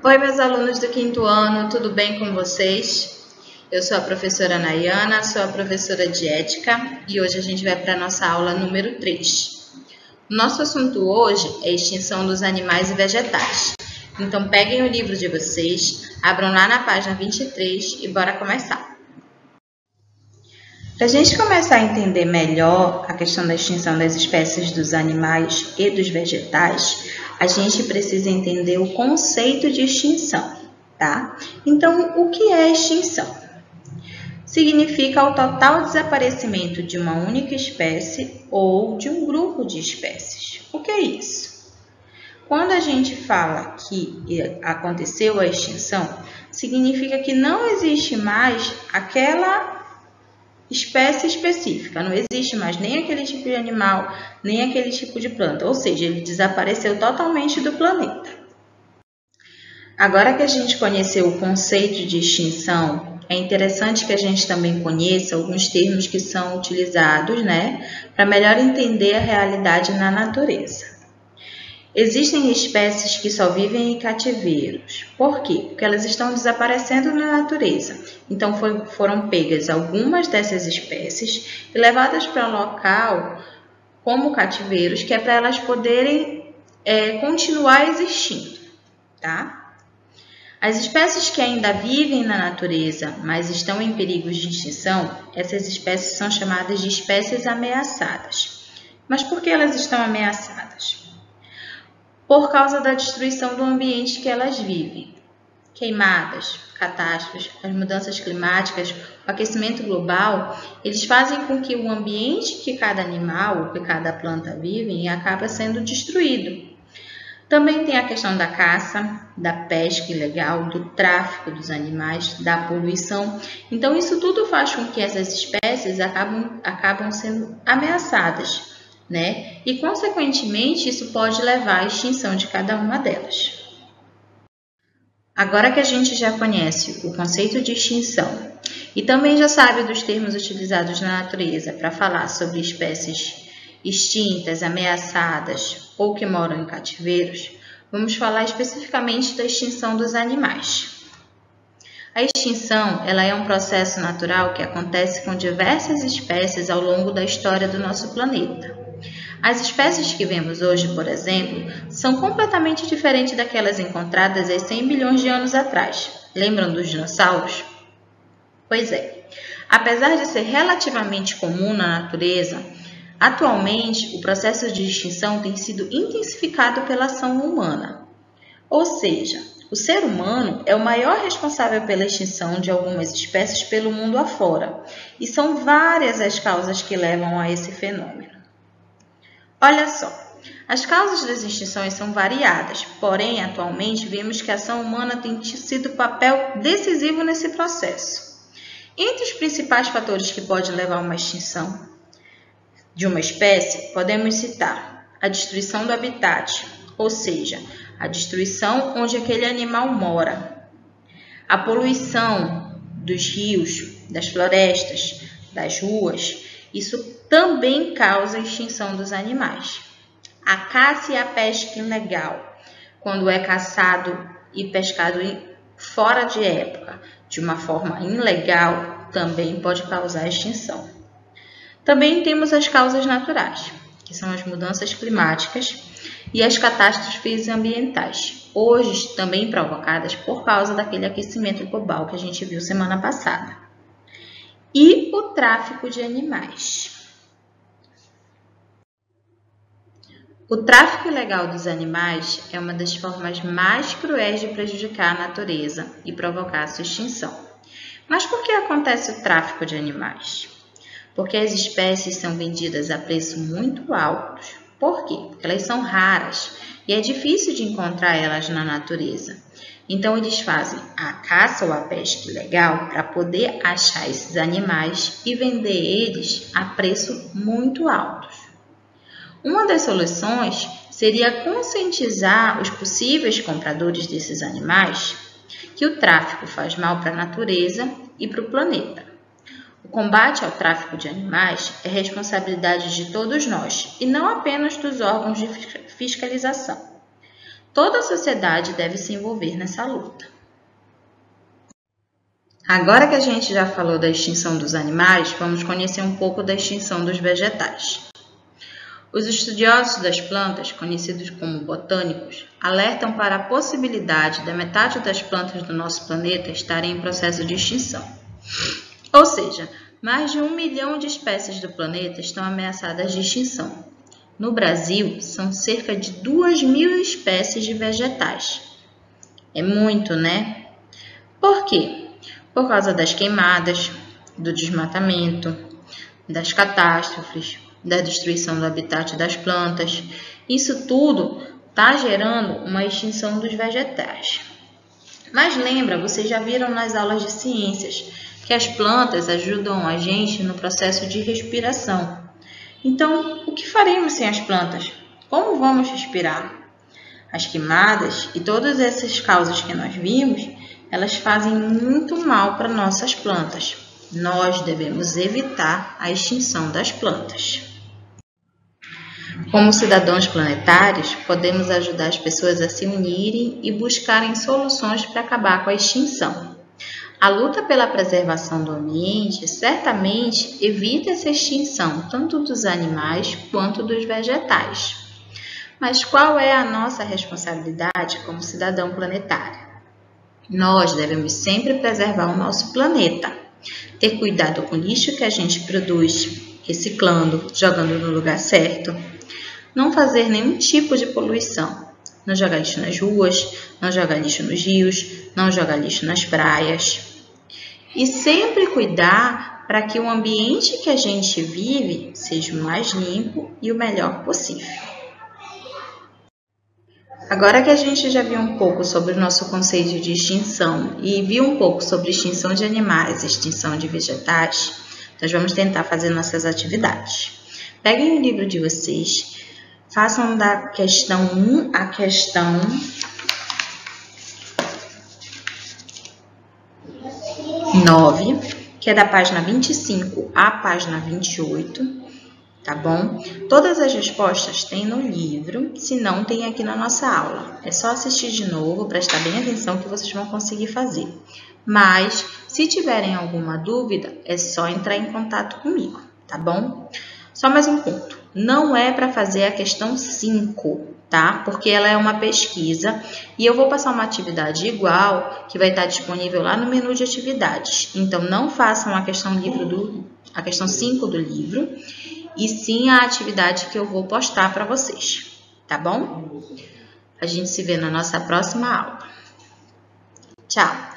Oi, meus alunos do quinto ano, tudo bem com vocês? Eu sou a professora Nayana, sou a professora de Ética e hoje a gente vai para a nossa aula número 3. O nosso assunto hoje é extinção dos animais e vegetais. Então, peguem o livro de vocês, abram lá na página 23 e bora começar. Para a gente começar a entender melhor a questão da extinção das espécies dos animais e dos vegetais, a gente precisa entender o conceito de extinção, tá? Então, o que é extinção? Significa o total desaparecimento de uma única espécie ou de um grupo de espécies. O que é isso? Quando a gente fala que aconteceu a extinção, significa que não existe mais aquela espécie específica, não existe mais nem aquele tipo de animal, nem aquele tipo de planta, ou seja, ele desapareceu totalmente do planeta. Agora que a gente conheceu o conceito de extinção, é interessante que a gente também conheça alguns termos que são utilizados, para melhor entender a realidade na natureza. Existem espécies que só vivem em cativeiros. Por quê? Porque elas estão desaparecendo na natureza. Então, foram pegas algumas dessas espécies e levadas para um local como cativeiros, que é para elas poderem continuar existindo, tá? As espécies que ainda vivem na natureza, mas estão em perigo de extinção, essas espécies são chamadas de espécies ameaçadas. Mas por que elas estão ameaçadas? Por causa da destruição do ambiente que elas vivem. Queimadas, catástrofes, as mudanças climáticas, o aquecimento global, eles fazem com que o ambiente que cada animal ou que cada planta vive acabe sendo destruído. Também tem a questão da caça, da pesca ilegal, do tráfico dos animais, da poluição. Então, isso tudo faz com que essas espécies acabam sendo ameaçadas. E, consequentemente, isso pode levar à extinção de cada uma delas. Agora que a gente já conhece o conceito de extinção e também já sabe dos termos utilizados na natureza para falar sobre espécies extintas, ameaçadas ou que moram em cativeiros, vamos falar especificamente da extinção dos animais. A extinção ela é um processo natural que acontece com diversas espécies ao longo da história do nosso planeta. As espécies que vemos hoje, por exemplo, são completamente diferentes daquelas encontradas há 100 bilhões de anos atrás. Lembram dos dinossauros? Pois é. Apesar de ser relativamente comum na natureza, atualmente o processo de extinção tem sido intensificado pela ação humana. Ou seja, o ser humano é o maior responsável pela extinção de algumas espécies pelo mundo afora, e são várias as causas que levam a esse fenômeno. Olha só, as causas das extinções são variadas, porém, atualmente, vemos que a ação humana tem sido papel decisivo nesse processo. Entre os principais fatores que podem levar a uma extinção de uma espécie, podemos citar a destruição do habitat, ou seja, a destruição onde aquele animal mora, a poluição dos rios, das florestas, das ruas. Isso também causa a extinção dos animais. A caça e a pesca ilegal, quando é caçado e pescado fora de época, de uma forma ilegal, também pode causar a extinção. Também temos as causas naturais, que são as mudanças climáticas e as catástrofes ambientais, hoje também provocadas por causa daquele aquecimento global que a gente viu semana passada. E o tráfico de animais. O tráfico ilegal dos animais é uma das formas mais cruéis de prejudicar a natureza e provocar a sua extinção. Mas por que acontece o tráfico de animais? Porque as espécies são vendidas a preços muito altos. Por quê? Porque elas são raras e é difícil de encontrar elas na natureza. Então, eles fazem a caça ou a pesca ilegal para poder achar esses animais e vender eles a preço muito altos. Uma das soluções seria conscientizar os possíveis compradores desses animais que o tráfico faz mal para a natureza e para o planeta. O combate ao tráfico de animais é responsabilidade de todos nós e não apenas dos órgãos de fiscalização. Toda a sociedade deve se envolver nessa luta. Agora que a gente já falou da extinção dos animais, vamos conhecer um pouco da extinção dos vegetais. Os estudiosos das plantas, conhecidos como botânicos, alertam para a possibilidade da metade das plantas do nosso planeta estarem em processo de extinção. Ou seja, mais de 1 milhão de espécies do planeta estão ameaçadas de extinção. No Brasil, são cerca de 2.000 espécies de vegetais. É muito, né? Por quê? Por causa das queimadas, do desmatamento, das catástrofes, da destruição do habitat das plantas. Isso tudo está gerando uma extinção dos vegetais. Mas lembra, vocês já viram nas aulas de ciências, que as plantas ajudam a gente no processo de respiração. Então, o que faremos sem as plantas? Como vamos respirar? As queimadas e todas essas causas que nós vimos, elas fazem muito mal para nossas plantas. Nós devemos evitar a extinção das plantas. Como cidadãos planetários, podemos ajudar as pessoas a se unirem e buscarem soluções para acabar com a extinção. A luta pela preservação do ambiente certamente evita essa extinção, tanto dos animais quanto dos vegetais. Mas qual é a nossa responsabilidade como cidadão planetário? Nós devemos sempre preservar o nosso planeta, ter cuidado com o lixo que a gente produz, reciclando, jogando no lugar certo, não fazer nenhum tipo de poluição, não jogar lixo nas ruas, não jogar lixo nos rios, não jogar lixo nas praias. E sempre cuidar para que o ambiente que a gente vive seja o mais limpo e o melhor possível. Agora que a gente já viu um pouco sobre o nosso conceito de extinção e viu um pouco sobre extinção de animais e extinção de vegetais, nós vamos tentar fazer nossas atividades. Peguem o livro de vocês, façam da questão 1 à questão 9, que é da página 25 à página 28, tá bom? Todas as respostas tem no livro, se não tem aqui na nossa aula. É só assistir de novo, prestar bem atenção que vocês vão conseguir fazer. Mas, se tiverem alguma dúvida, é só entrar em contato comigo, tá bom? Só mais um ponto. Não é para fazer a questão 5, tá? Porque ela é uma pesquisa e eu vou passar uma atividade igual que vai estar disponível lá no menu de atividades. Então, não façam a questão 5 do livro, e sim a atividade que eu vou postar para vocês, tá bom? A gente se vê na nossa próxima aula. Tchau!